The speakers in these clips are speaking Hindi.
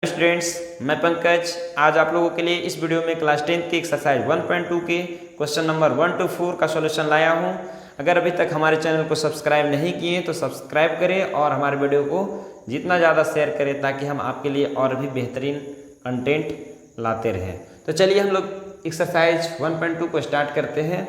स्टूडेंट्स, मैं पंकज आज आप लोगों के लिए इस वीडियो में क्लास 10 की एक्सरसाइज 1.2 के क्वेश्चन नंबर 1 to 4 का सॉल्यूशन लाया हूं। अगर अभी तक हमारे चैनल को सब्सक्राइब नहीं किए तो सब्सक्राइब करें और हमारे वीडियो को जितना ज़्यादा शेयर करें ताकि हम आपके लिए और भी बेहतरीन कंटेंट लाते रहें। तो चलिए हम लोग एक्सरसाइज 1.2 को स्टार्ट करते हैं।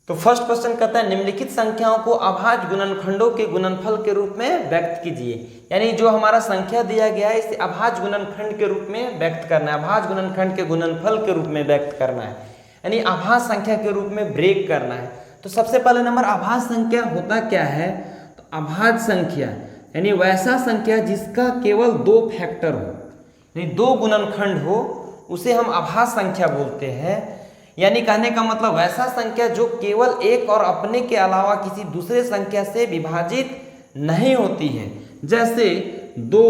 तो फर्स्ट क्वेश्चन कहता है निम्नलिखित संख्याओं को अभाज्य गुणनखंडों के गुणनफल के रूप में व्यक्त कीजिए। यानी जो हमारा संख्या दिया गया है इसे अभाज्य गुणनखंड के रूप में व्यक्त करना है, अभाज्य गुणनखंड के गुणनफल के रूप में व्यक्त करना है, यानी अभाज्य संख्या के रूप में ब्रेक करना है। तो सबसे पहले नंबर अभाज्य संख्या होता क्या है? तो अभाज्य संख्या यानी वैसा संख्या जिसका केवल दो फैक्टर हो, यानी दो गुणनखंड हो, उसे हम अभाज्य संख्या बोलते हैं। यानी कहने का मतलब वैसा संख्या जो केवल एक और अपने के अलावा किसी दूसरे संख्या से विभाजित नहीं होती है, जैसे 2,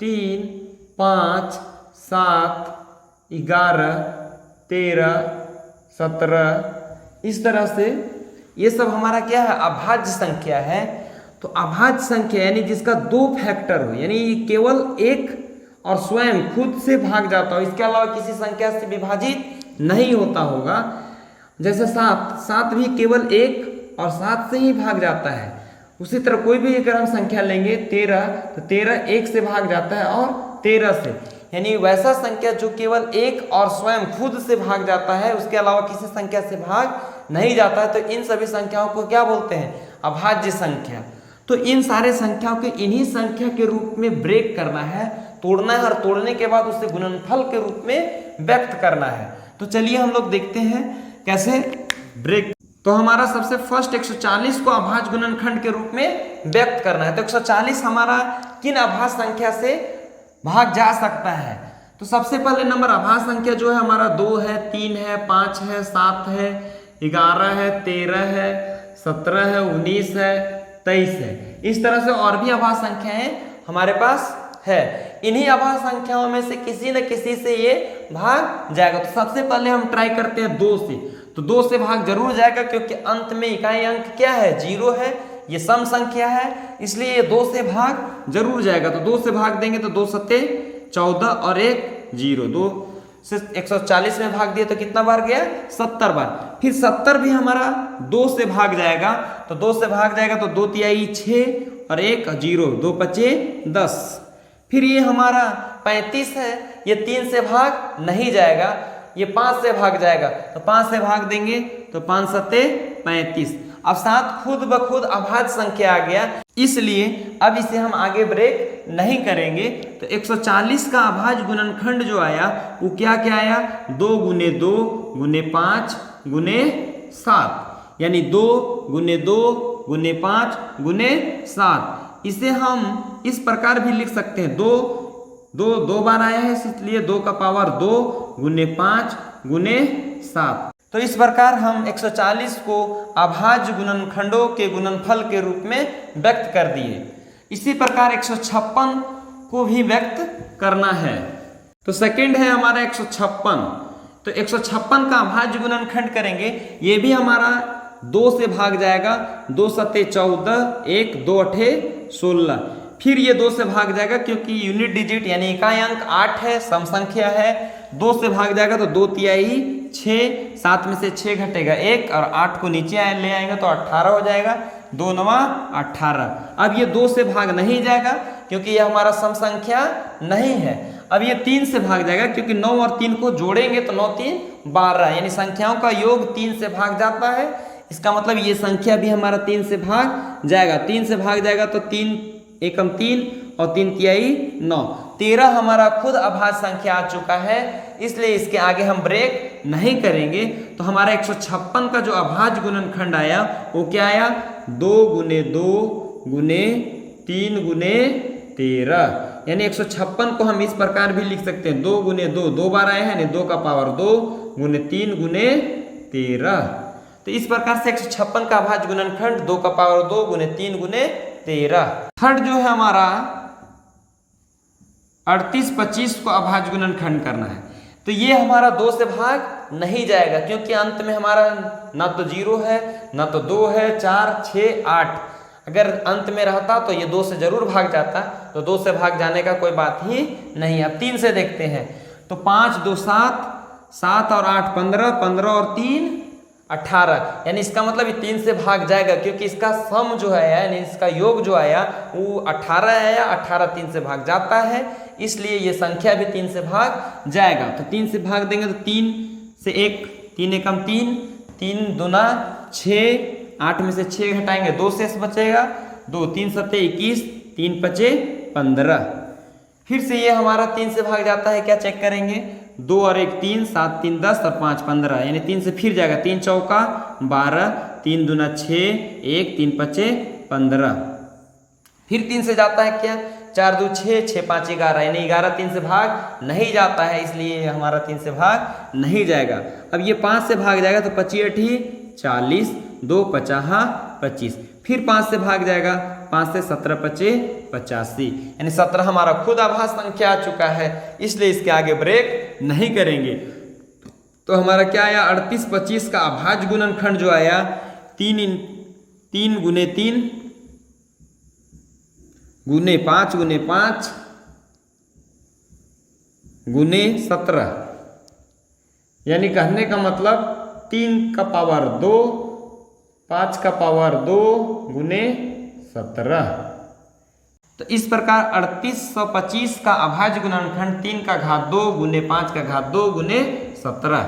3, 5, 7, 11, 13, 17, इस तरह से ये सब हमारा क्या है? अभाज्य संख्या है। तो अभाज्य संख्या यानी जिसका दो फैक्टर हो, यानी केवल एक और स्वयं खुद से भाग जाता हो, इसके अलावा किसी संख्या से विभाजित नहीं होता होगा। जैसे 7 भी केवल एक और 7 से ही भाग जाता है। उसी तरह कोई भी अगर हम संख्या लेंगे 13, तो 13 एक से भाग जाता है और 13 से, यानी वैसा संख्या जो केवल एक और स्वयं खुद से भाग जाता है, उसके अलावा किसी संख्या से भाग नहीं जाता है। तो इन सभी संख्याओं को क्या बोलते हैं? अभाज्य संख्या। तो इन सारे संख्याओं के इन्हीं संख्या के रूप में ब्रेक करना है, तोड़ना है, और तोड़ने के बाद उसे गुणनफल के रूप में व्यक्त करना है। तो चलिए हम लोग देखते हैं कैसे ब्रेक। तो हमारा सबसे फर्स्ट 140 को अभाज्य गुणनखंड के रूप में व्यक्त करना है। तो 140 हमारा किन अभाज्य संख्या से भाग जा सकता है? तो सबसे पहले नंबर अभाज्य संख्या जो है हमारा 2 है, 3 है, 5 है, 7 है, 11 है, 13 है, 17 है, 19 है, 23 है। इस तरह से और भी अभाज्य संख्याएं हमारे पास है। इन्हीं अभाज्य संख्याओं में से किसी न किसी से ये भाग जाएगा। तो सबसे पहले हम ट्राई करते हैं 2 से। तो 2 से भाग जरूर जाएगा क्योंकि अंत में इकाई अंक क्या है? 0 है, ये सम संख्या है, इसलिए ये 2 से भाग जरूर जाएगा। तो 2 से भाग देंगे तो 2 सत्ते 14 और 1 0। 2 से 140 में भाग दिए तो कितना बार गया? 70 बार। फिर 70 भी हमारा 2 से भाग जाएगा। तो 2 से भाग जाएगा तो 2 तिहाई 6 और 1 0, 2 पचे 10। फिर ये हमारा 35 है, ये 3 से भाग नहीं जाएगा, ये 5 से भाग जाएगा। तो 5 से भाग देंगे तो 5 सत्ते 35। अब 7 खुद ब खुद अभाज्य संख्या आ गया, इसलिए अब इसे हम आगे ब्रेक नहीं करेंगे। तो 140 का अभाज्य गुणनखंड जो आया वो क्या क्या आया? 2 गुने 2 गुने 5 गुने 7, यानी 2 गुने 2 गुने 5 गुने 7। इसे हम इस प्रकार भी लिख सकते हैं, 2 बार आया है इसलिए 2 का पावर 2 गुने 5 गुने 7। तो इस प्रकार हम 140 को अभाज्य गुणनखंडों के गुणनफल के रूप में व्यक्त कर दिए। इसी प्रकार 156 को भी व्यक्त करना है। तो सेकंड है हमारा 156। तो 156 का अभाज्य गुणनखंड करेंगे, ये भी हमारा 2 से भाग जाएगा। 2 सत्ते 14, 1 2 अठे 16। फिर ये 2 से भाग जाएगा क्योंकि यूनिट डिजिट यानी इकाई अंक 8 है, सम संख्या है। 2 से भाग जाएगा तो 2 तिहाई 6, 7 में से 6 घटेगा 1 और 8 को नीचे ले आएंगे तो 18 हो जाएगा। 2 9 18। अब ये 2 से भाग नहीं जाएगा क्योंकि ये हमारा सम संख्या नहीं है। अब ये 3 से भाग जाएगा क्योंकि 9 और 3 को जोड़ेंगे तो 9 3 12, यानी संख्याओं का योग 3 से भाग जाता है। इसका मतलब ये संख्या भी हमारा 3 से भाग जाएगा। 3 से भाग जाएगा तो 3 एकम 3 और 3 तिहाई 9। 13 हमारा खुद अभाज्य संख्या आ चुका है, इसलिए इसके आगे हम ब्रेक नहीं करेंगे। तो हमारा 156 का जो अभाज्य गुणनखंड आया वो क्या आया? 2 गुने 2 गुने 3 गुने 13, यानी 156 को हम इस प्रकार भी लिख सकते हैं, 2 गुने 2 2 बार आया है, 2 का पावर 2 गुने 3 गुने 13। तो इस प्रकार से 156 का अभाज्य गुणनखंड 2 का पावर 2 गुने 3 गुने 13। थर्ड जो है हमारा 38 25 को अभाज्य गुणनखंड करना है। तो ये हमारा 2 से भाग नहीं जाएगा क्योंकि अंत में हमारा ना तो 0 है ना तो 2 है, 4 6 8। अगर अंत में रहता तो ये 2 से जरूर भाग जाता। तो 2 से भाग जाने का कोई बात ही नहीं। अब 3 से देखते हैं, तो 5 2 7, 7 और 8 15, 15 और 3 18, यानी इसका मतलब ये 3 से भाग जाएगा, क्योंकि इसका सम जो है यानी इसका योग जो आया वो 18 आया, 18 3 से भाग जाता है, इसलिए ये संख्या भी 3 से भाग जाएगा। तो 3 से भाग देंगे तो 3 से 1, 3 एकम 3, 3 दूना 6, 8 में से 6 घटाएंगे 2 शेष बचेगा, 2 3 सत्ते 21, 3 पचे 15। फिर से ये हमारा 3 से भाग जाता है, क्या चेक करेंगे, 2 और 1 3, 7 3 10 और 5 15, यानी 3 से फिर जाएगा, 3 चौका 12, 3 दूना 6, 1 3 पचे 15। फिर 3 से जाता है क्या, 4 2 6, 6 5 11, यानी 11 3 से भाग नहीं जाता है, इसलिए हमारा 3 से भाग नहीं जाएगा। अब ये 5 से भाग जाएगा तो 25 8 40, 2 50 25। फिर 5 से भाग जाएगा, 5 से 17 पचे 85, यानी 17 हमारा खुद आभाज्य संख्या आ चुका है, इसलिए इसके आगे ब्रेक नहीं करेंगे। तो हमारा क्या आया, 38 25 का अभाज्य गुणनखंड जो आया 3 गुने 3 गुने 5 गुने 5 गुने 17, यानी कहने का मतलब 3 का पावर 2, 5 का पावर 2 गुने 17। तो इस प्रकार 3825 का अभाज्य गुणनखंड 3 का घात 2 गुने 5 का घात 2 गुने 17।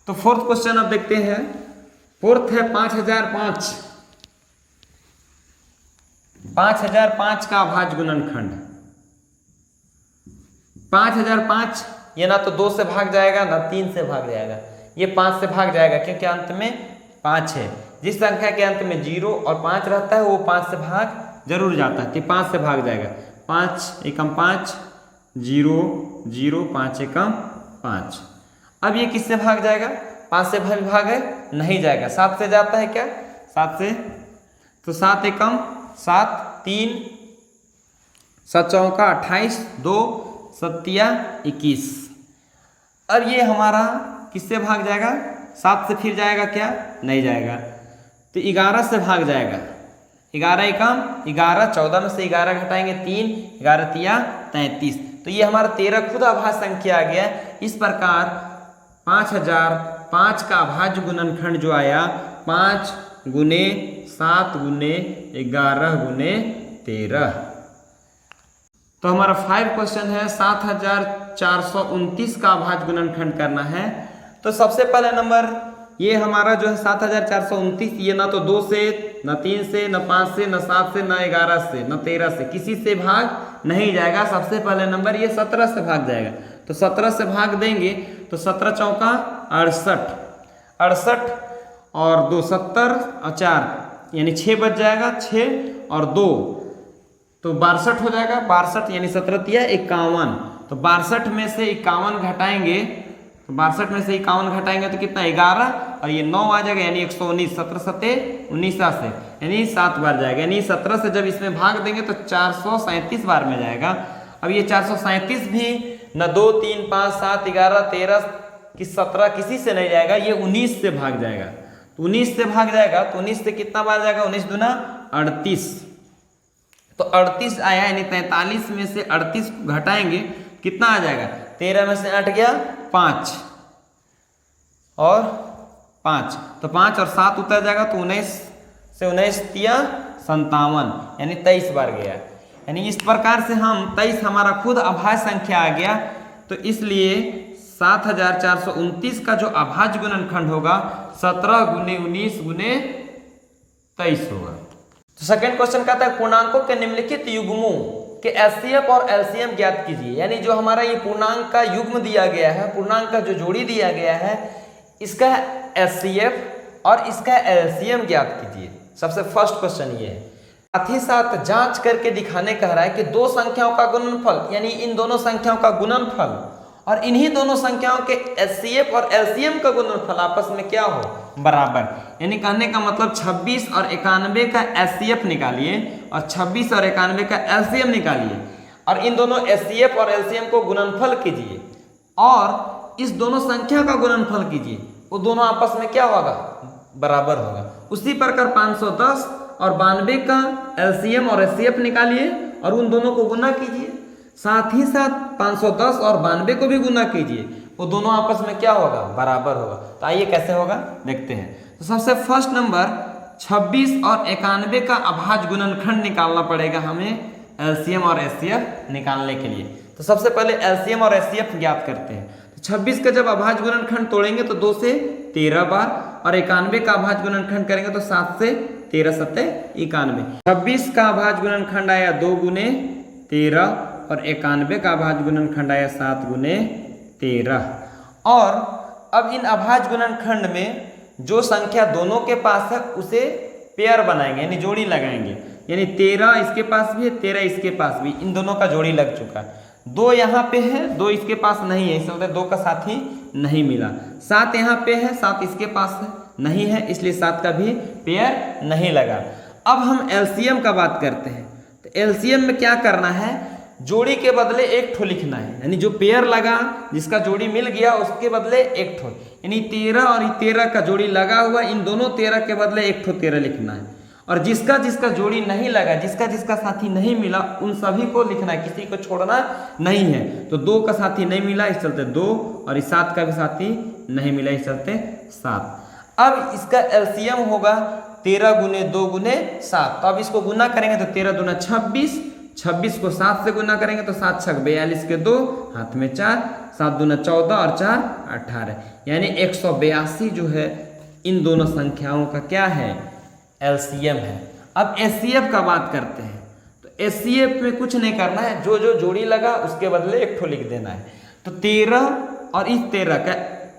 तो फोर्थ क्वेश्चन अब देखते हैं। फोर्थ है 5005। 5005 का अभाज्य गुणनखंड। 5005 ये ना तो 2 से भाग जाएगा ना 3 से भाग जाएगा, ये 5 से भाग जाएगा, क्योंकि अंत में 5 है। जिस संख्या के अंत में 0 और 5 रहता है वो 5 से भाग जरूर जाता है, तो 5 से भाग जाएगा। 5 एकम 5, 0 0, 5 एकम 5। अब ये किससे भाग जाएगा, 5 से भाग है नहीं जाएगा, 7 से जाता है क्या, 7 से, तो 7 एकम 7, 3 7 चौका 28, 2 सत्तिया 21। अब ये हमारा किससे भाग जाएगा, 7 से फिर जाएगा क्या, नहीं जाएगा, तो 11 से भाग जाएगा। 11 एकम 11, 14 में से 11 घटाएंगे 3, 11 तिया 33, तो ये हमारा 13 खुद अभाज्य संख्या आ गया। इस प्रकार 5005 का अभाज्य गुणनखंड जो आया 5 गुने 7 गुने 11 गुने 13। तो हमारा 5 क्वेश्चन है 7429 का अभाज्य गुणनखंड करना है। तो सबसे पहले नंबर ये हमारा जो है 7429, ये ना तो 2 से, न 3 से, न 5 से, न 7 से, न 11 से, न 13 से, किसी से भाग नहीं जाएगा। सबसे पहले नंबर ये 17 से भाग जाएगा, तो 17 से भाग देंगे तो 17 चौका 68, 68 और 2 70 और 4 यानी 6 बच जाएगा, 6 और 2 तो 62 हो जाएगा, 62 यानी 17 तिया 51, तो 62 में से 51 घटाएंगे, तो 62 में से 51 घटाएंगे तो कितना 11 और ये 9 आ जाएगा, यानी 119, 17 सत्ते 19 से, यानी 7 बार जाएगा, यानी 17 से जब इसमें भाग देंगे तो 437 बार में जाएगा। अब ये 437 भी न 2 3 5 7 11 13 कि 17 किसी से नहीं जाएगा, ये 19 से भाग जाएगा, तो 19 से भाग जाएगा, तो 19 से कितना बार जाएगा, 19 दूना 38, तो 38 आया, यानी 43 में से 38 घटाएंगे कितना आ जाएगा, 13 में से 8 गया 5 और 5, तो 5 और 7 उतर जाएगा, तो 19 से 19 तिया 57, यानी 23 बार गया। यानी इस प्रकार से हम 23 हमारा खुद अभाज्य संख्या आ गया, तो इसलिए 7429 का जो अभाज्य गुणनखंड होगा 17 गुने 19 गुने 23 होगा। तो सेकंड क्वेश्चन कहता है पूर्णांकों के निम्नलिखित युग्मों के एचसीएफ और एलसीएम ज्ञात कीजिए। यानी जो हमारा ये पूर्णांक का युग्म दिया गया है, पूर्णांक का जो जोड़ी दिया गया है, इसका एचसीएफ और इसका एलसीएम ज्ञात कीजिए। सबसे फर्स्ट क्वेश्चन ये है। साथ ही साथ जांच करके दिखाने कह रहा है कि दो संख्याओं का गुणनफल, यानी इन दोनों संख्याओं का गुणनफल और इन्हीं दोनों संख्याओं के एचसीएफ और एलसीएम का गुणनफल आपस में क्या हो, बराबर। यानी कहने का मतलब 26 और 91 का एचसीएफ निकालिए और 26 और 91 का एलसीएम निकालिए और इन दोनों एचसीएफ और एलसीएम को गुणनफल कीजिए और इस दोनों संख्या का गुणनफल कीजिए, वो दोनों आपस में क्या होगा, बराबर होगा। उसी प्रकार 510 और 92 का एलसीएम और एचसीएफ निकालिए और उन दोनों को गुना कीजिए, साथ ही साथ 510 और 92 को भी गुना कीजिए, वो दोनों आपस में क्या होगा, बराबर होगा। तो आइए कैसे होगा देखते हैं। तो सबसे फर्स्ट नंबर 26 और 91 का अभाज्य गुणनखंड निकालना पड़ेगा हमें एलसीएम और एचसीएफ निकालने के लिए। तो सबसे पहले एलसीएम और एचसीएफ ज्ञात करते हैं। तो 26 का जब अभाज्य गुणनखंड तोड़ेंगे तो 2 से 13 बार, और 91 का अभाज्य गुणनखंड करेंगे तो 7 से 13 सत्ते 91। 26 का अभाज्य गुणनखंड आया 2 गुने 13 और 91 का अभाज्य गुणनखंड आया 7 गुने 13। और अब इन अभाज्य गुणनखंड में जो संख्या दोनों के पास है उसे पेयर बनाएंगे, यानी जोड़ी लगाएंगे, यानी 13 इसके पास भी है, 13 इसके पास भी, इन दोनों का जोड़ी लग चुका है। 2 यहाँ पे है, 2 इसके पास नहीं है, इससे होता है 2 का साथी नहीं मिला। 7 यहाँ पे है, 7 इसके पास है नहीं है, इसलिए 7 का भी पेयर नहीं लगा। अब हम एलसीएम का बात करते हैं। तो एलसीएम में क्या करना है, जोड़ी के बदले एक ठो लिखना है, यानी जो पेयर लगा जिसका जोड़ी मिल गया उसके बदले एक ठो, यानी 13 और 13 का जोड़ी लगा हुआ, इन दोनों 13 के बदले एक ठो 13 लिखना है। और जिसका जिसका जोड़ी नहीं लगा, जिसका जिसका साथी नहीं मिला, उन सभी को लिखना है, किसी को छोड़ना नहीं है। तो 2 का साथी नहीं मिला, इस चलते 2, और इस 7 का भी साथी नहीं मिला, इस चलते 7। अब इसका एलसीएम होगा 13 गुने 2 गुने 7। तो अब इसको गुना करेंगे तो 13 दूना 26, 26 को 7 से गुना करेंगे तो 7 छक 42 के 2, हाथ में 4, 7 दूना 14 और 4 18, यानी 182 जो है इन दोनों संख्याओं का क्या है, एलसीएम है। अब एचसीएफ का बात करते हैं। तो एचसीएफ में कुछ नहीं करना है, जो जो जोड़ी लगा उसके बदले एक ठो लिख देना है। तो 13 और इस 13 का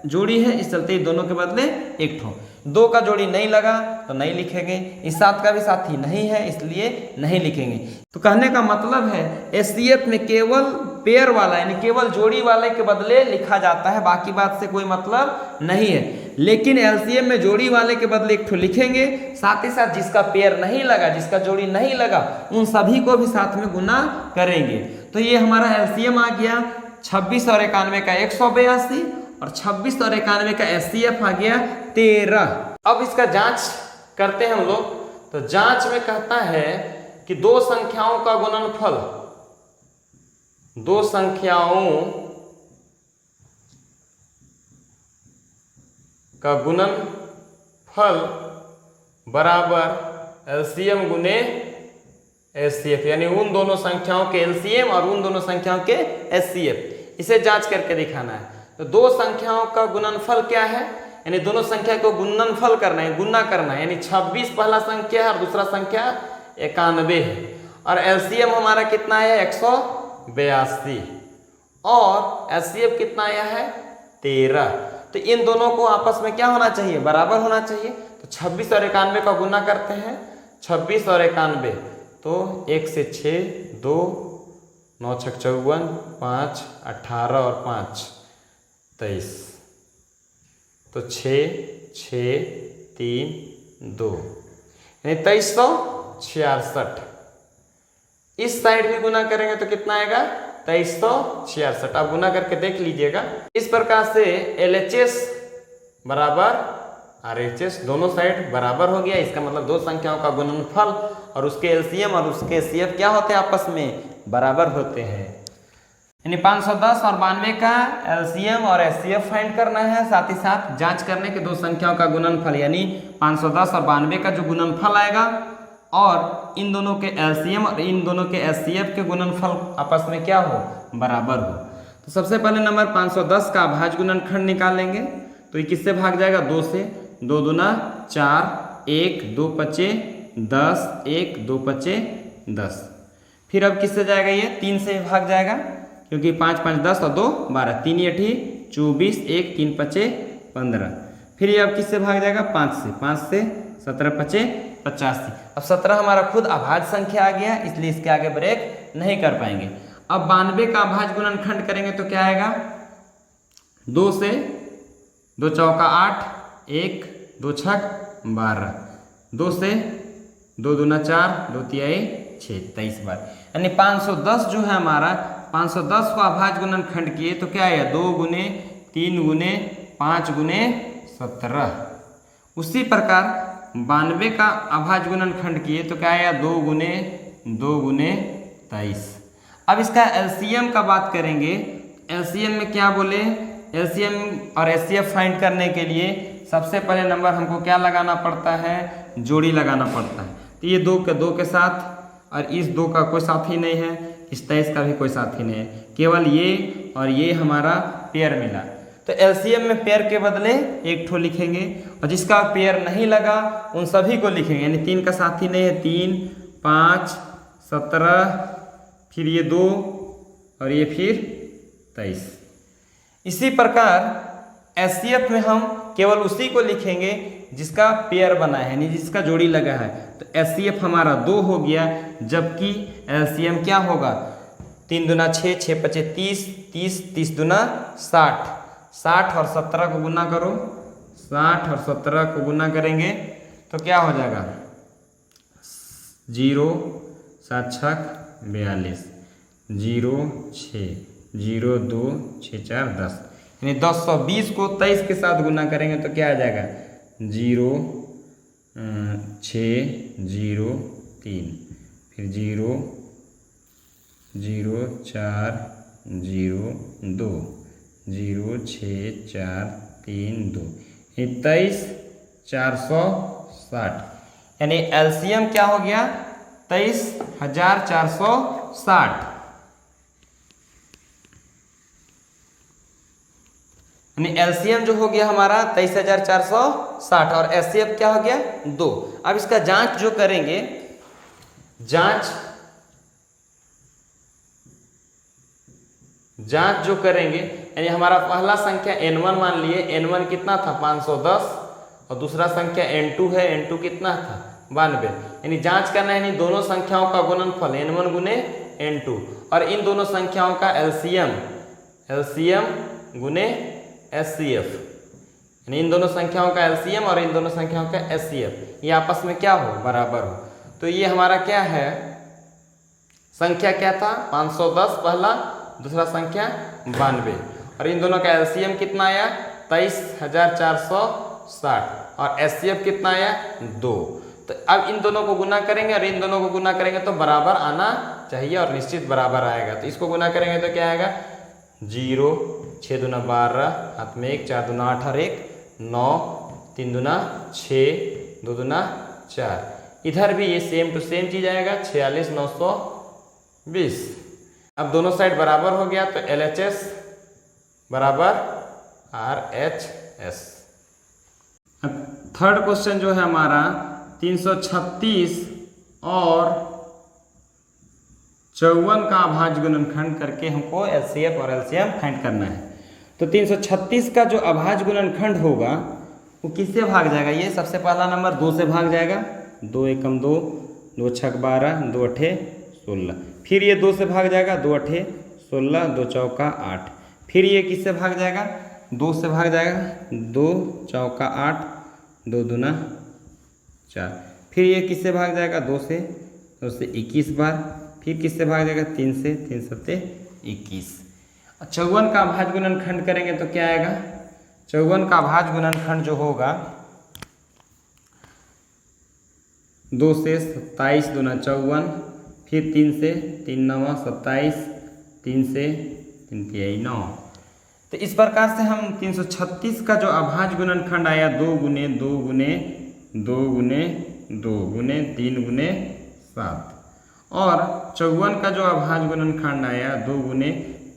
जोड़ी है, इस चलते दोनों के बदले एक ठो। 2 का जोड़ी नहीं लगा तो नहीं लिखेंगे, इस 7 का भी साथी नहीं है इसलिए नहीं लिखेंगे। तो कहने का मतलब है एचसीएफ में केवल पेयर वाला यानी केवल जोड़ी वाले के बदले लिखा जाता है, बाकी बात से कोई मतलब नहीं है। लेकिन एलसीएम में जोड़ी वाले के बदले एक ठो लिखेंगे, साथ ही साथ जिसका पेयर नहीं लगा, जिसका जोड़ी नहीं लगा, उन सभी को भी साथ में गुना करेंगे। तो ये हमारा एलसीएम आ गया 26 और 91 का 182, और 26 और 91 का एचसीएफ आ गया 13। अब इसका जांच करते हैं हम लोग। तो जांच में कहता है कि दो संख्याओं का गुणनफल, दो संख्याओं का गुणनफल बराबर एलसीएम गुने एचसीएफ, यानी उन दोनों संख्याओं के एलसीएम और उन दोनों संख्याओं के एचसीएफ, इसे जांच करके दिखाना है। तो दो संख्याओं का गुणनफल क्या है, यानी दोनों संख्या को गुणनफल करना है, गुना करना है, यानी 26 पहला संख्या है और दूसरा संख्या 91 है, और एलसीएम हमारा कितना है 182, और एचसीएफ कितना आया है 13। तो इन दोनों को आपस में क्या होना चाहिए, बराबर होना चाहिए। तो 26 और 91 का गुना करते हैं, 26 और 91, तो 1 से 6 2, 9 छक 54, 5 18 और 5 23, तो 6 6 3 2, यानी 2366। इस साइड भी गुना करेंगे तो कितना आएगा 2366। आप गुना करके देख लीजिएगा। इस प्रकार से LHS बराबर RHS, दोनों साइड बराबर हो गया। इसका मतलब दो संख्याओं का गुणनफल और उसके एलसीएम और उसके एचसीएफ क्या होते हैं, आपस में बराबर होते हैं। यानी 510 और 92 का एलसीएम और एचसीएफ फाइंड करना है, साथ ही साथ जांच करने के दो संख्याओं का गुणनफल, यानी 510 और 92 का जो गुणनफल आएगा और इन दोनों के एलसीएम और इन दोनों के एचसीएफ के गुणनफल आपस में क्या हो, बराबर हो। तो सबसे पहले नंबर 510 का अभाज्य गुणनखंड निकालेंगे। तो ये किससे भाग जाएगा, 2 से, 2 दूना 4, 1 2 पचे 10, 1 2 पचे 10। फिर अब किससे जाएगा, ये 3 से भाग जाएगा, क्योंकि 5 5 10 और 2 12, 3 8 24, 1 3 पचे 15। फिर ये अब किससे भाग जाएगा, 5 से 17 पचे 85। अब 17 हमारा खुद अभाज्य संख्या आ गया, इसलिए इसके आगे ब्रेक नहीं कर पाएंगे। अब 92 का अभाज्य गुणनखंड करेंगे तो क्या आएगा, 2 से, 2 चौका 8, 1 2 छक 12, 2 से, 2 दूना 4, 2 तिहाई 6, 23 बार, यानी 510 जो है हमारा, 510 को अभाज्य गुणनखंड किए तो क्या आया, 2 गुने 3 गुने 5 गुने 17। उसी प्रकार 92 का अभाज्य गुणनखंड किए तो क्या आया, 2 गुने 23। अब इसका एलसीएम का बात करेंगे। एलसीएम में क्या बोले, एलसीएम और एचसीएफ फाइंड करने के लिए सबसे पहले नंबर हमको क्या लगाना पड़ता है, जोड़ी लगाना पड़ता है। तो ये दो के साथ, और इस 2 का कोई साथी नहीं है, इस 23 का भी कोई साथी नहीं है, केवल ये और ये हमारा पेयर मिला। तो एलसीएम में पेयर के बदले एक ठो लिखेंगे, और जिसका पेयर नहीं लगा उन सभी को लिखेंगे, यानी 3 का साथी नहीं है, 3, 5, 17, फिर ये 2 और ये फिर 23। इसी प्रकार एचसीएफ में हम केवल उसी को लिखेंगे जिसका पेयर बना है, यानी जिसका जोड़ी लगा है। तो एचसीएफ हमारा 2 हो गया, जबकि एलसीएम क्या होगा, 3 दूना 6, 6 पचे 30, 30, 30 दूना 60, 60 और 17 को गुना करो, 60 और 17 को गुना करेंगे तो क्या हो जाएगा, 0 7 छक 42, 0 6, 0 2 6 4 10, यानी 1020 को 23 के साथ गुना करेंगे तो क्या आ जाएगा, 0 6 0 3, फिर 0 0 4 0 2, 0 6 4 3 2, 23 460, यानी एलसीएम क्या हो गया, 23,460, यानी एलसीएम जो हो गया हमारा 23,460 और एचसीएफ क्या हो गया 2। अब इसका जांच जो करेंगे, जांच जो करेंगे, यानी हमारा पहला संख्या n1 मान लिए, n1 कितना था 510, और दूसरा संख्या n2 है, n2 कितना था 92, यानी जांच करना है, यानी दोनों संख्याओं का गुणनफल n1 गुने n2, और इन दोनों संख्याओं का एलसीएम गुने एचसीएफ, यानी इन दोनों संख्याओं का एलसीएम और इन दोनों संख्याओं का एचसीएफ, ये आपस में क्या हो, बराबर हो। तो ये हमारा क्या है, संख्या क्या था 510 पहला, दूसरा संख्या 92, और इन दोनों का एलसीएम कितना आया 23,460, और एचसीएफ कितना आया 2। तो अब इन दोनों को गुना करेंगे और इन दोनों को गुना करेंगे तो बराबर आना चाहिए, और निश्चित बराबर आएगा। तो इसको गुना करेंगे तो क्या आएगा, 0 6 दूना 12, हाथ में 1, 4 दूना 8 और 1 9, 3 दूना 6, 2 दूना 4, इधर भी ये सेम टू सेम चीज आएगा, 46,920। अब दोनों साइड बराबर हो गया तो LHS बराबर RHS। अब थर्ड क्वेश्चन जो है हमारा 336 और 54 का अभाज्य गुणनखंड करके हमको एचसीएफ और एलसीएम फाइंड करना है। तो 336 का जो अभाज्य गुणनखंड होगा वो किससे भाग जाएगा, ये सबसे पहला नंबर 2 से भाग जाएगा, 2 एकम 2, 2 छक 12, 2 अठे 16, फिर ये 2 से भाग जाएगा, 2 अठे 16, 2 चौका 8, फिर ये किससे भाग जाएगा, 2 से भाग जाएगा, 2 चौका 8, 2 दूना 4, फिर ये किससे भाग जाएगा, 2 से 21 बार, फिर किससे भाग जाएगा, 3 से 3 सत्ते 21। 54 का अभाज्य गुणनखंड करेंगे तो क्या आएगा, 54 का अभाज्य गुणनखंड जो होगा 2 से 27 दूना 54, फिर 3 से 3 9 27, 3 से 3 तिहाई 9। तो इस प्रकार से हम 336 का जो अभाज्य गुणनखंड आया 2 गुने 2 गुने 2 गुने 2 गुने 3 गुने 7, और 54 का जो अभाज्य गुणनखंड आया 2 गुने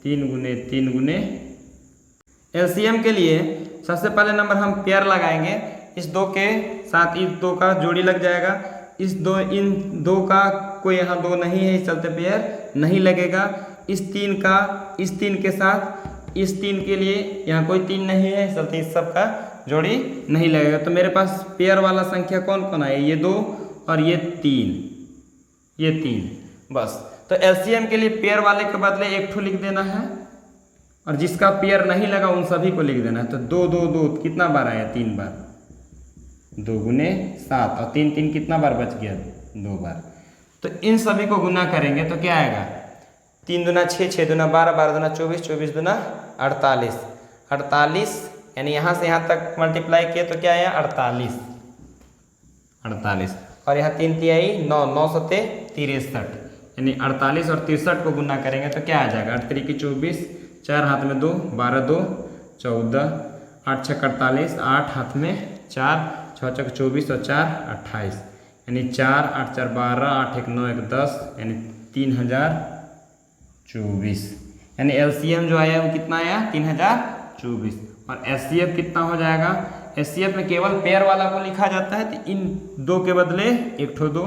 3 गुने 3 गुने। एलसीएम के लिए सबसे पहले नंबर हम पेयर लगाएंगे, इस 2 के साथ इस 2 का जोड़ी लग जाएगा, इन 2 का कोई यहाँ 2 नहीं है, इस चलते पेयर नहीं लगेगा। इस 3 का इस 3 के साथ इस 3 के लिए यहाँ कोई 3 नहीं है, इस चलते इस सब का जोड़ी नहीं लगेगा। तो मेरे पास पेयर वाला संख्या कौन कौन आया, ये 2 और ये 3 बस। तो एलसीएम के लिए पेयर वाले के बदले एक ठो लिख देना है, और जिसका पेयर नहीं लगा उन सभी को लिख देना है। तो 2 2 2 कितना बार आया, 3 बार, 2 गुने 7, और 3 3 कितना बार बच गया, 2 बार। तो इन सभी को गुना करेंगे तो क्या आएगा, 3 दूना 6, 6 दूना 12, 12 दूना 24, 24 दूना 48, 48, यानी यहाँ से यहाँ तक मल्टीप्लाई किए तो क्या आया 48, और यहाँ 3 तिहाई 9, 9 सत्ते 63, यानी 48 और 63 को गुना करेंगे तो क्या आ जाएगा, 8 3 की 24, 4 हाथ में 2, 12 2 14, 8 6 48, 8 हाथ में 4, 6 6 24 और 4 28, यानी 4 8 4 12, 8 1 9 1 10, यानी 3024। यानी एलसीएम जो आया वो कितना आया, 3024। और एचसीएफ कितना हो जाएगा, एचसीएफ में केवल पेयर वाला को लिखा जाता है, तो इन 2 के बदले 1 ठो 2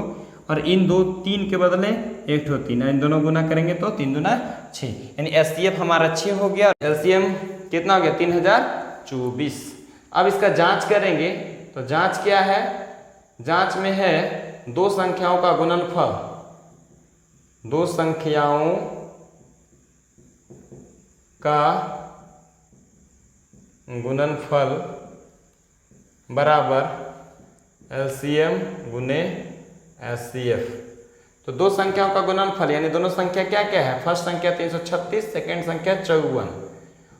और इन 2 3 के बदले 1 ठो 3, इन दोनों गुना करेंगे तो 3 दूना 6, यानी एचसीएफ हमारा 6 हो गया। एलसीएम कितना हो गया, 3024। अब इसका जांच करेंगे तो जांच क्या है, जांच में है 2 संख्याओं का गुणनफल, 2 संख्याओं का गुणनफल बराबर एलसीएम गुने एचसीएफ। तो 2 संख्याओं का गुणनफल यानी दोनों संख्या क्या क्या है, फर्स्ट संख्या 336, सेकेंड संख्या 54,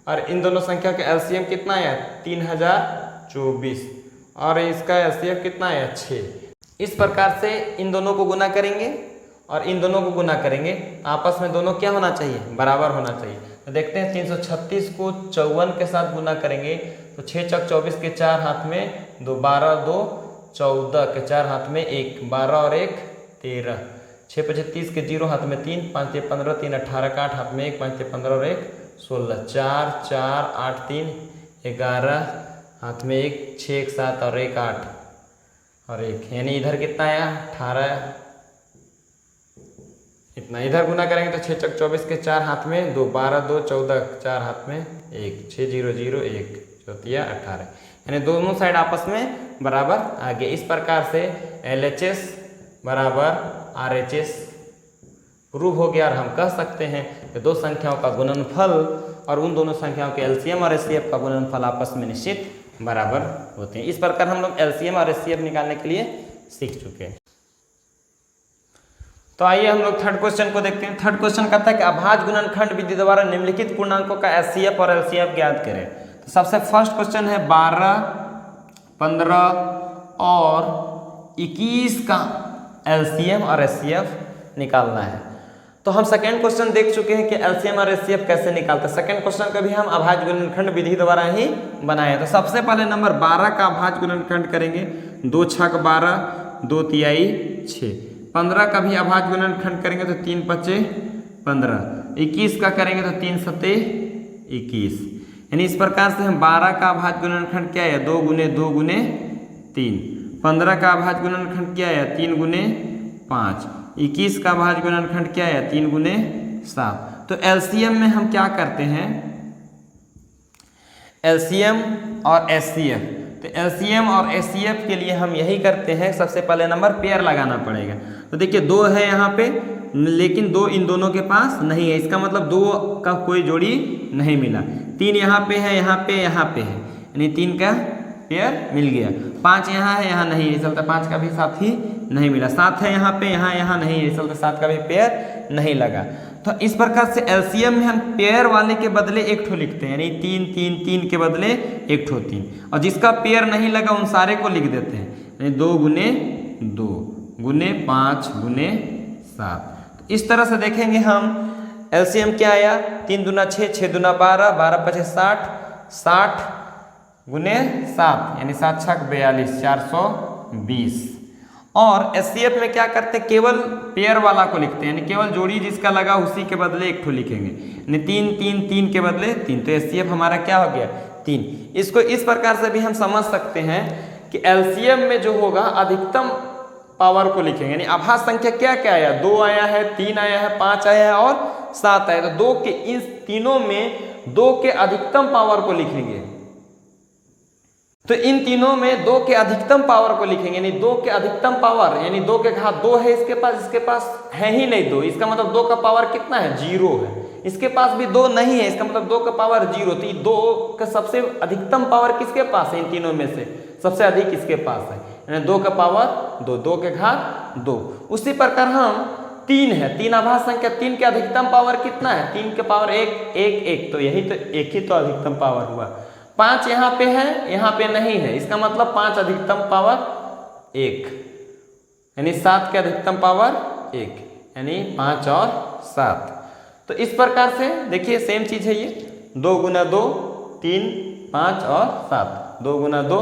और इन दोनों संख्या का एलसीएम कितना है 3024 और इसका एचसीएफ कितना है 6। इस प्रकार से इन दोनों को गुना करेंगे और इन दोनों को गुना करेंगे, आपस में दोनों क्या होना चाहिए, बराबर होना चाहिए। तो देखते हैं 336 को 54 के साथ गुना करेंगे तो 6 6 24 के 4 हाथ में 2, 12 2 14 के 4 हाथ में 1, 12 और 1 13, 6 5 30 के 0 हाथ में 3, 5 6 15 3 18 का 8 हाथ में 1, 5 6 15 और 1 16, 4 4 8 3 11 हाथ में 1, 6 1 7 और 1 8 और 1, यानी इधर कितना आया 18, इतना इधर गुना करेंगे तो 6 6 24 के 4 हाथ में 2, 12 2 14 4 हाथ में 1, 6 0 0 1 चौथिया 18, यानी दोनों साइड आपस में बराबर आ गए। इस प्रकार से LHS बराबर RHS प्रूव हो गया और हम कह सकते हैं कि 2 संख्याओं का गुणनफल और उन दोनों संख्याओं के LCM और HCF का गुणनफल आपस में निश्चित बराबर होते हैं। इस प्रकार हम लोग LCM और HCF निकालने के लिए सीख चुके हैं। तो आइए हम लोग थर्ड क्वेश्चन को देखते हैं। थर्ड क्वेश्चन कहता है कि अभाज्य गुणनखंड विधि द्वारा निम्नलिखित पूर्णांकों का HCF और LCF ज्ञात करें। तो सबसे फर्स्ट क्वेश्चन है 12, 15 और 21 का LCM और HCF निकालना है। तो हम सेकेंड क्वेश्चन देख चुके हैं कि LCM और HCF कैसे निकालते हैं। सेकेंड क्वेश्चन का भी हम अभाज्य गुणनखंड विधि द्वारा ही बनाए। तो सबसे पहले नंबर 12 का अभाज्य गुणनखंड करेंगे, 2 6 12, 2 तिहाई 6। 15 का भी अभाज्य गुणनखंड करेंगे तो 3 5 15। 21 का करेंगे तो 3 7 21। यानी इस प्रकार से हम 12 का अभाज्य गुणनखंड क्या है 2 गुने 2 गुने 3। 15 का अभाज्य गुणनखंड क्या है 3 गुने 5। 21 का अभाज्य गुणनखंड क्या है 3 गुने 7। तो LCM में हम क्या करते हैं, LCM और HCF। तो LCM और HCF के लिए हम यही करते हैं, सबसे पहले नंबर पेयर लगाना पड़ेगा। तो देखिए 2 है यहाँ पे, लेकिन 2 इन दोनों के पास नहीं है, इसका मतलब 2 का कोई जोड़ी नहीं मिला। 3 यहाँ पे है, यहाँ पे है, यानी 3 का पेयर मिल गया। 5 यहाँ है, यहाँ नहीं है, इस चलते 5 का भी साथी नहीं मिला। 7 है यहाँ पे, यहाँ नहीं है, इस चलते 7 का भी पेयर नहीं लगा। तो इस प्रकार से LCM में हम पेयर वाले के बदले 1 ठो लिखते हैं, यानी 3 3 3 के बदले 1 ठो 3, और जिसका पेयर नहीं लगा उन सारे को लिख देते हैं, यानी 2 गुने 2 गुने 5 गुने 7। तो इस तरह से देखेंगे हम LCM क्या आया, 3 दूना 6, 6 दूना 12, 12 5 60, 60 गुने 7 यानी 7 6 42, 420। और HCF में क्या करते हैं, केवल पेयर वाला को लिखते हैं, यानी केवल जोड़ी जिसका लगा उसी के बदले 1 ठो लिखेंगे, यानी 3 3 3 के बदले 3। तो HCF हमारा क्या हो गया 3। इसको इस प्रकार से भी हम समझ सकते हैं कि LCM में जो होगा अधिकतम पावर को लिखेंगे, यानी अभाज्य संख्या क्या क्या आया, 2 आया है, 3 आया है, 5 आया है और 7 आया। तो 2 के इन तीनों में 2 के अधिकतम पावर को लिखेंगे। तो इन तीनों में 2 के अधिकतम पावर को लिखेंगे, यानी 2 के अधिकतम पावर, यानी 2 के घात 2 है इसके पास है ही नहीं 2, इसका मतलब 2 का पावर कितना है 0 है। इसके पास भी 2 नहीं है, इसका मतलब 2 का पावर 0। तो 2 का सबसे अधिकतम पावर किसके पास है, इन तीनों में से सबसे अधिक इसके पास है, यानी 2 का पावर 2, 2 के घात 2। उसी प्रकार हम 3 है, 3 अभाज्य संख्या, 3 के अधिकतम पावर कितना है, 3 के पावर 1 1 1, तो यही तो एक ही तो अधिकतम पावर हुआ। 5 यहाँ पे है, यहाँ पे नहीं है, इसका मतलब 5 अधिकतम पावर 1, यानी 7 के अधिकतम पावर 1, यानी 5 और 7। तो इस प्रकार से देखिए सेम चीज़ है ये, 2 गुना 2 3 5 और 7, 2 गुना 2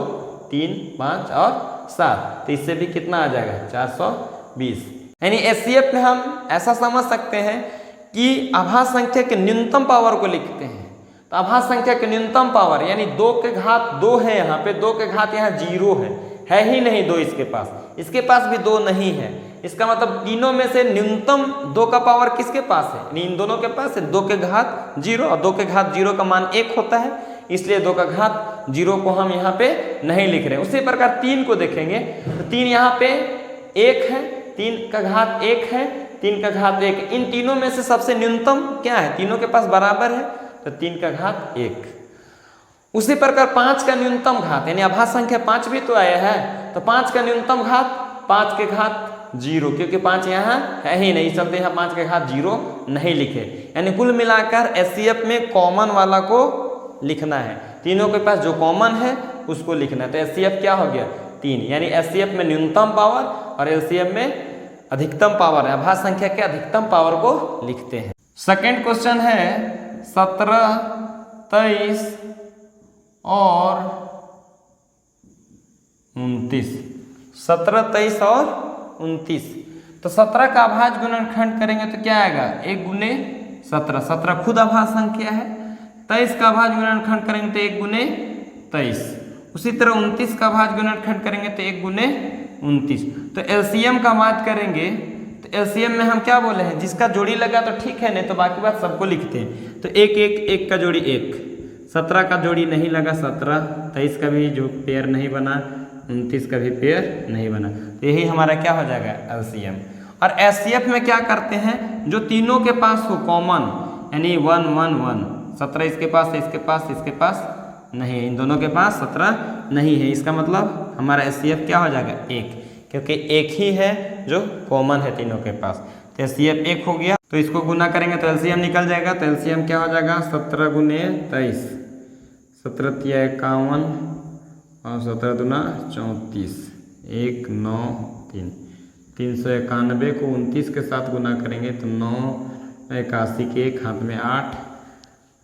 3 5 और 7, तो इससे भी कितना आ जाएगा 420। यानी एचसीएफ में हम ऐसा समझ सकते हैं कि आभाज्य संख्या के न्यूनतम पावर को लिखते हैं। तो आभाज्य संख्या के न्यूनतम पावर यानी 2 के घात 2 है, यहाँ पे 2 के घात यहाँ 0 है ही नहीं 2 इसके पास भी 2 नहीं है। इसका मतलब तीनों में से न्यूनतम 2 का पावर किसके पास है, यानी इन दोनों के पास है 2 के घात 0, और 2 के घात 0 का मान 1 होता है, इसलिए 2 का घात 0 को हम यहाँ पे नहीं लिख रहे हैं। उसी प्रकार 3 को देखेंगे तो 3 यहाँ पे 1 है, 3 का घात 1 है, 3 का घात 1, इन तीनों में से सबसे न्यूनतम क्या है, तीनों के पास बराबर है, तो 3 का घात 1। उसी प्रकार 5 का न्यूनतम घात यानी आभाज्य संख्या 5 भी तो आया है, तो 5 का न्यूनतम घात 5 के घात 0, क्योंकि 5 यहाँ है ही नहीं, चलते यहाँ 5 के घात 0 नहीं लिखे। यानी कुल मिलाकर एचसीएफ में कॉमन वाला को लिखना है, तीनों के पास जो कॉमन है उसको लिखना है। तो एचसीएफ क्या हो गया 3, यानी एचसीएफ में न्यूनतम पावर और एलसीएम में अधिकतम पावर है, आभाज्य संख्या के अधिकतम पावर को लिखते हैं। सेकेंड क्वेश्चन है 17, 23 और 29, 17, 23 और 29। तो 17 का अभाज्य गुणनखंड करेंगे तो क्या आएगा 1 गुने 17, 17 खुद अभाज्य संख्या है। 23 का अभाज्य गुणनखंड करेंगे तो 1 गुने 23। उसी तरह 29 का अभाज्य गुणनखंड करेंगे तो 1 गुने 29। तो एलसीएम का बात करेंगे तो एलसीएम में हम क्या बोले हैं, जिसका जोड़ी लगा तो ठीक है, नहीं तो बाकी बात सबको लिखते हैं। तो 1 1 1 का जोड़ी 1, 17 का जोड़ी नहीं लगा 17, 23 का भी जो पेयर नहीं बना, 29 का भी पेयर नहीं बना, तो यही हमारा क्या हो जाएगा एलसीएम। और एचसीएफ में क्या करते हैं, जो तीनों के पास हो कॉमन, यानी 1 1 1, 17 इसके पास है, इसके पास नहीं है, इन दोनों के पास 17 नहीं है, इसका मतलब हमारा एचसीएफ क्या हो जाएगा 1, क्योंकि 1 ही है जो कॉमन है तीनों के पास। तो एचसीएफ 1 हो गया, तो इसको गुना करेंगे तो एलसीएम निकल जाएगा। तो एलसीएम क्या हो जाएगा 17 गुने 23, 17 तिया 51 और 17 दूना 34, 1 9 3, 391 को 29 के साथ गुना करेंगे तो 9 81 के 1 हाथ में 8,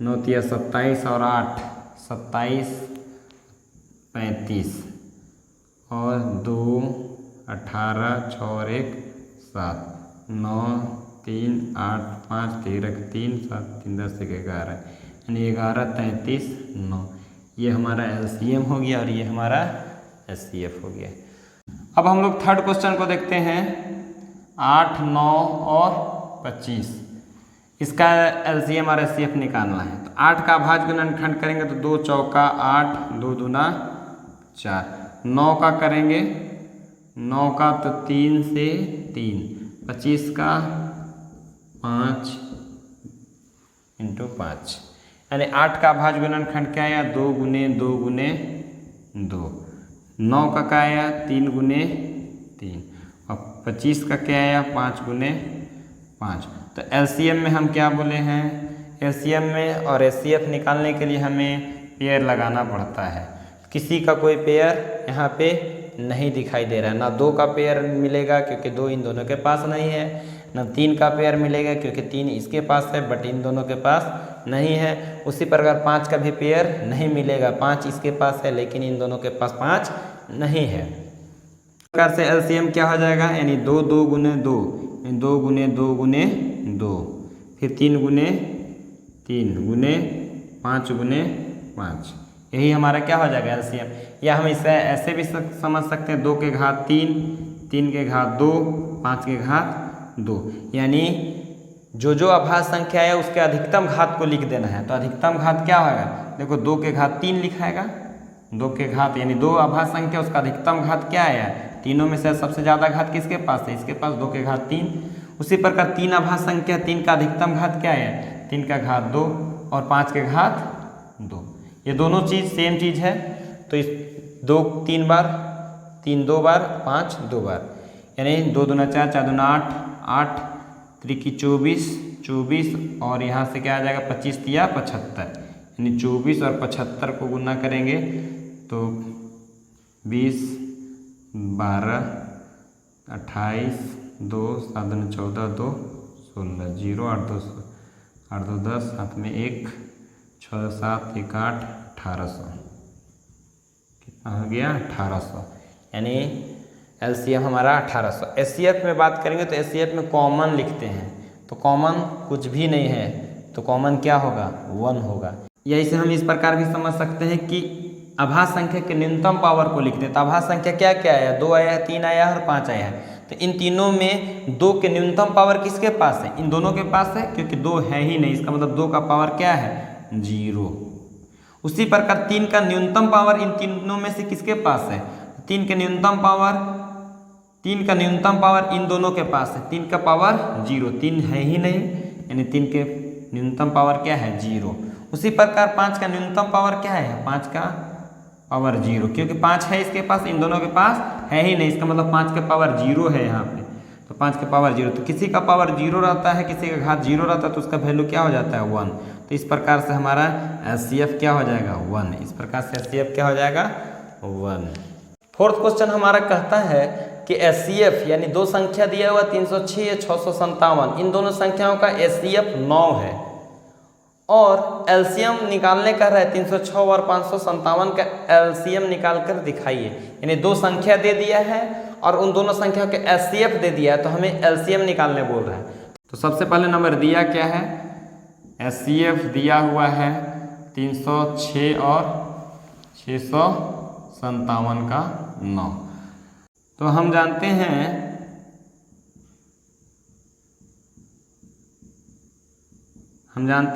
9 तिया 27 और 8 27 35 और 2 18 6 और 1 7, 9 3 8 5 13 3 7 3 10 11, यानी 11 33 9, ये हमारा एलसीएम हो गया और ये हमारा एचसीएफ हो गया। अब हम लोग थर्ड क्वेश्चन को देखते हैं 8 9 और 25, इसका एलसीएम और एचसीएफ निकालना है। तो 8 का अभाज्य गुणनखंड करेंगे तो 2 चौका 8, 2 दूना 4, 9 का करेंगे 9 का तो 3 से 3, 25 का 5 × 5, यानी 8 का अभाज्य गुणनखंड क्या आया 2 गुने 2 गुने 2, 9 का क्या आया 3 गुने 3 और 25 का क्या आया 5 गुने 5। तो एलसीएम में हम क्या बोले हैं, एलसीएम में और एचसीएफ निकालने के लिए हमें पेयर लगाना पड़ता है। किसी का कोई पेयर यहाँ पे नहीं दिखाई दे रहा है, ना 2 का पेयर मिलेगा क्योंकि 2 इन दोनों के पास नहीं है, ना 3 का पेयर मिलेगा क्योंकि 3 इसके पास है बट इन दोनों के पास नहीं है। उसी प्रकार 5 का भी पेयर नहीं मिलेगा, 5 इसके पास है लेकिन इन दोनों के पास 5 नहीं है। इस प्रकार से एलसीएम क्या हो जाएगा, यानी 2 2 गुने 2, 2 गुने 2 गुने 2, फिर 3 गुने 3 गुने 5 गुने 5, यही हमारा क्या हो जाएगा एलसीएम। या हम इसे ऐसे भी समझ सकते हैं 2 के घात 3, 3 के घात 2, 5 के घात 2, यानी जो अभाज्य संख्या है उसके अधिकतम घात को लिख देना है। तो अधिकतम घात क्या होगा, देखो 2 के घात 3 लिखाएगा, 2 के घात यानी 2 अभाज्य संख्या, उसका अधिकतम घात क्या आया, तीनों में से सबसे ज़्यादा घात किसके पास है, इसके पास 2 के घात 3। उसी प्रकार 3 अभाज्य संख्या, 3 का अधिकतम घात क्या है, 3 का घात 2 और 5 के घात 2, ये दोनों चीज़ सेम चीज़ है। तो इस 2 3 बार, 3 2 बार, 5 2 बार, यानी 2 दूना 4, 4 दूना 8, 8 त्रिकी 24, 24 और यहाँ से क्या आ जाएगा 25 तिया 75, यानी 24 और 75 को गुना करेंगे तो 20 12 28 2 7 दूनी 14 2 16 0 8 2 10 हाथ में 1 6 7 1 8 1800 कितना हो गया 1800 यानी एलसीएम हमारा 1800। एचसीएफ में बात करेंगे तो एचसीएफ में कॉमन लिखते हैं तो कॉमन कुछ भी नहीं है तो कॉमन क्या होगा 1 होगा। या इसे हम इस प्रकार भी समझ सकते हैं कि अभाज्य संख्या के न्यूनतम पावर को लिखते हैं तो अभाज्य संख्या क्या क्या आया 2 आया है 3 आया है और 5 आया है तो इन तीनों में 2 के न्यूनतम पावर किसके पास है इन दोनों के पास है क्योंकि 2 है ही नहीं इसका मतलब 2 का पावर क्या है 0। उसी प्रकार 3 का न्यूनतम पावर इन तीनों में से किसके पास है 3 का न्यूनतम पावर इन दोनों के पास है 3 का पावर 0 3 है ही नहीं यानी 3 के न्यूनतम पावर क्या है 0। उसी प्रकार 5 का न्यूनतम पावर क्या है 5 का पावर 0 क्योंकि 5 है इसके पास इन दोनों के पास है ही नहीं इसका मतलब 5 के पावर 0 है यहाँ पे तो 5 के पावर 0 तो किसी का पावर 0 रहता है किसी का घात 0 रहता है तो उसका वैल्यू क्या हो जाता है 1। तो इस प्रकार से हमारा एचसीएफ क्या हो जाएगा 1। इस प्रकार से एचसीएफ क्या हो जाएगा 1। फोर्थ क्वेश्चन हमारा कहता है कि एचसीएफ यानी दो संख्या दिया हुआ 306 या 657 इन दोनों संख्याओं का एचसीएफ 9 है और एलसीएम निकालने का है 306 और 557 का एलसीएम निकाल कर दिखाइए। यानी दो संख्या दे दिया है और उन दोनों संख्याओं के एचसीएफ दे दिया है तो हमें एलसीएम निकालने बोल रहा है। तो सबसे पहले नंबर दिया क्या है एचसीएफ दिया हुआ है 306 और 657 का 9। तो हम जानते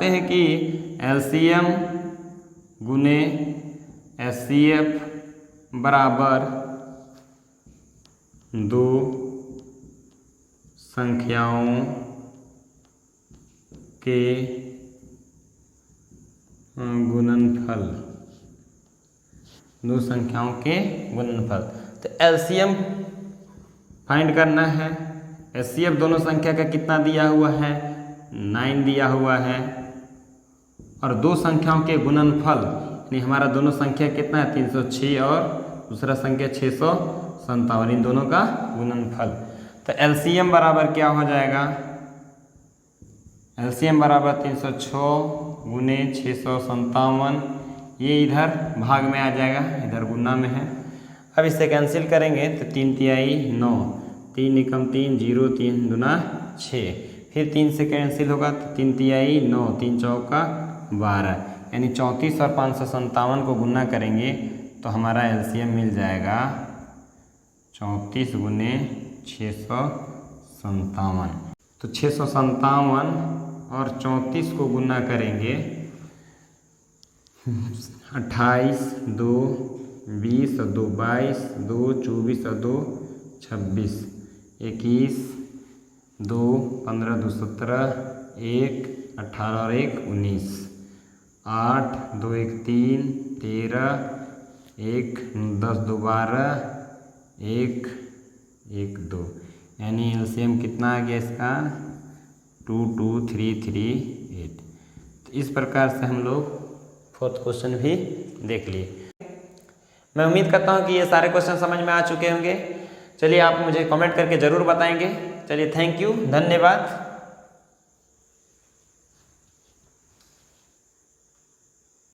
हैं कि एलसीएम गुने एचसीएफ बराबर दो संख्याओं के गुणनफल तो एलसीएम फाइंड करना है। एचसीएफ दोनों संख्या का कितना दिया हुआ है 9 दिया हुआ है और दो संख्याओं के गुणनफल यानी हमारा दोनों संख्या कितना है 306 और दूसरा संख्या 657 इन दोनों का गुणनफल। तो एलसीएम बराबर क्या हो जाएगा एलसीएम बराबर 306 गुने 657 ये इधर भाग में आ जाएगा इधर गुना में है। अब इसे कैंसिल करेंगे तो 3 तिहाई 9 3 एकम 3 0 3 दूना 6 फिर 3 से कैंसिल होगा तो 3 तिहाई 9 3 चौका 12 यानी 34 और 557 को गुना करेंगे तो हमारा एलसीएम मिल जाएगा 34 गुने 657। तो 657 और 34 को गुना करेंगे 28 2 20 और 2 22 2 24 और 2 26 21 2 15 2 17 1 18 और 1 19 8 2 1 3 13 1 10 2 12 1 1 2 यानी एलसीएम कितना आ गया इसका 2 2 3 3 8। तो इस प्रकार से हम लोग फोर्थ क्वेश्चन भी देख लिए। मैं उम्मीद करता हूँ कि ये सारे क्वेश्चन समझ में आ चुके होंगे। चलिए आप मुझे कमेंट करके ज़रूर बताएंगे। चलिए थैंक यू धन्यवाद।